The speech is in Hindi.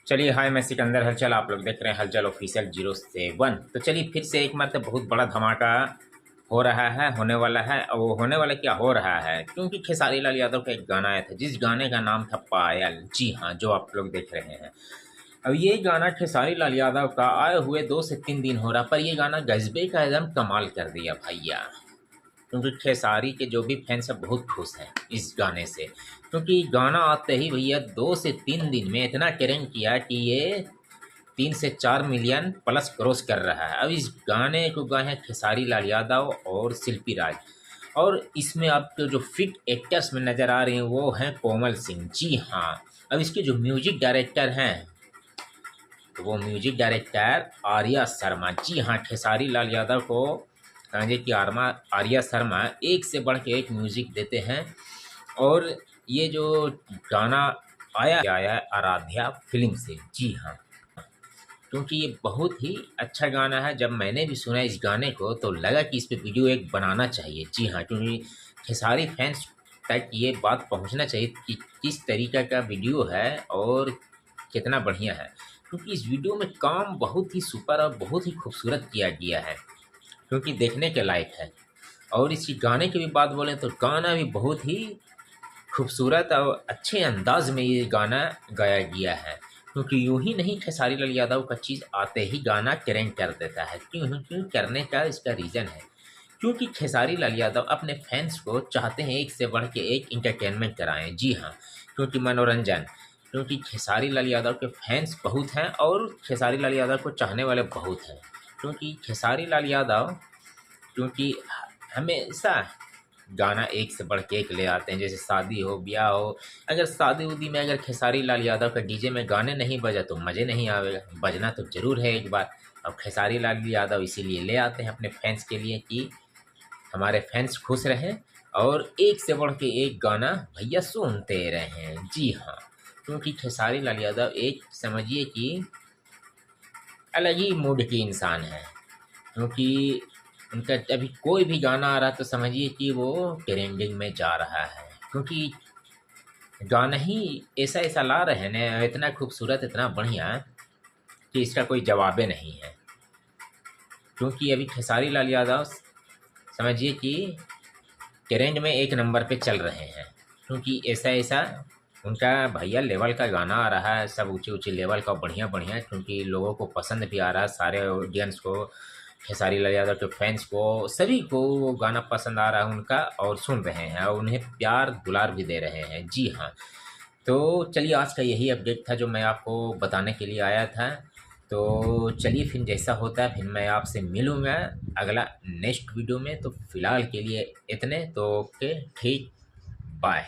चलिए हाय, मैं सिकंदर हलचल। आप लोग देख रहे हैं हलचल ऑफिशियल 07। तो चलिए फिर से एक मतलब बहुत बड़ा धमाका हो रहा है, होने वाला है। और वो होने वाला क्या हो रहा है, क्योंकि खेसारी लाल यादव का एक गाना आया था जिस गाने का नाम था पायल। जी हाँ, जो आप लोग देख रहे हैं। अब ये गाना खेसारी लाल यादव का आए हुए 2 से 3 दिन हो रहा, पर ये गाना गजबे का एकदम कमाल कर दिया भैया। क्योंकि खेसारी के जो भी फैंस हैं बहुत खुश हैं इस गाने से, क्योंकि गाना आते ही भैया 2 से 3 दिन में इतना ट्रेंड किया कि ये 3 से 4 मिलियन प्लस क्रॉस कर रहा है। अब इस गाने को गाए हैं खेसारी लाल यादव और शिल्पी राज। और इसमें आपको जो फिट एक्टर्स में नज़र आ रहे हैं वो हैं कोमल सिंह। जी हाँ। अब इसके जो म्यूजिक डायरेक्टर हैं तो वो म्यूजिक डायरेक्टर आर्या शर्मा। जी हाँ, खेसारी लाल यादव को कहेंगे कि आर्या शर्मा एक से बढ़ के एक म्यूजिक देते हैं। और ये जो गाना आया है आराध्या फिल्म से। जी हाँ, क्योंकि ये बहुत ही अच्छा गाना है। जब मैंने भी सुना इस गाने को तो लगा कि इस पे वीडियो एक बनाना चाहिए। जी हाँ, क्योंकि खेसारी फैंस तक ये बात पहुंचना चाहिए कि किस तरीक़े का वीडियो है और कितना बढ़िया है। क्योंकि इस वीडियो में काम बहुत ही सुपर और बहुत ही खूबसूरत किया गया है, क्योंकि देखने के लायक है। और इसी गाने की भी बात बोलें तो गाना भी बहुत ही खूबसूरत और अच्छे अंदाज में ये गाना गाया गया है। क्योंकि यूँ ही नहीं, खेसारी लाल यादव का चीज़ आते ही गाना ट्रेंड कर देता है। क्यों करने का इसका रीज़न है, क्योंकि खेसारी लाल यादव अपने फैंस को चाहते हैं एक से बढ़ के एक इंटरटेनमेंट कराएं। जी हाँ, क्योंकि मनोरंजन, क्योंकि खेसारी लाल यादव के फैंस बहुत हैं और खेसारी लाल यादव को चाहने वाले बहुत हैं। क्योंकि खेसारी लाल यादव क्योंकि हमेशा गाना एक से बढ़ के एक ले आते हैं। जैसे शादी हो, ब्याह हो, अगर शादी उदी में अगर खेसारी लाल यादव का डीजे में गाने नहीं बजा तो मज़े नहीं आवेगा। बजना तो ज़रूर है एक बार। अब खेसारी लाल यादव इसीलिए ले आते हैं अपने फैंस के लिए कि हमारे फैंस खुश रहें और एक से बढ़ के एक गाना भैया सुनते रहें। जी हाँ, क्योंकि खेसारी लाल यादव एक समझिए कि अलग ही मूड के इंसान हैं। क्योंकि उनका अभी कोई भी गाना आ रहा तो समझिए कि वो ट्रेंडिंग में जा रहा है। क्योंकि गाना ही ऐसा ऐसा ला रहे हैं ना, इतना खूबसूरत, इतना बढ़िया कि इसका कोई जवाबे नहीं है। क्योंकि अभी खेसारी लाल यादव समझिए कि ट्रेंड में एक नंबर पे चल रहे हैं। क्योंकि ऐसा ऐसा उनका भैया लेवल का गाना आ रहा है, सब ऊँचे ऊँचे लेवल का बढ़िया बढ़िया। क्योंकि लोगों को पसंद भी आ रहा है, सारे ऑडियंस को, खेसारी लाल यादव के फैंस को, सभी को वो गाना पसंद आ रहा है उनका और सुन रहे हैं और उन्हें प्यार दुलार भी दे रहे हैं। जी हाँ, तो चलिए आज का यही अपडेट था जो मैं आपको बताने के लिए आया था। तो चलिए फिर जैसा होता है फिर मैं आपसे मिलूँगा अगला नेक्स्ट वीडियो में। तो फ़िलहाल के लिए इतने तो ओके, ठीक, बाय।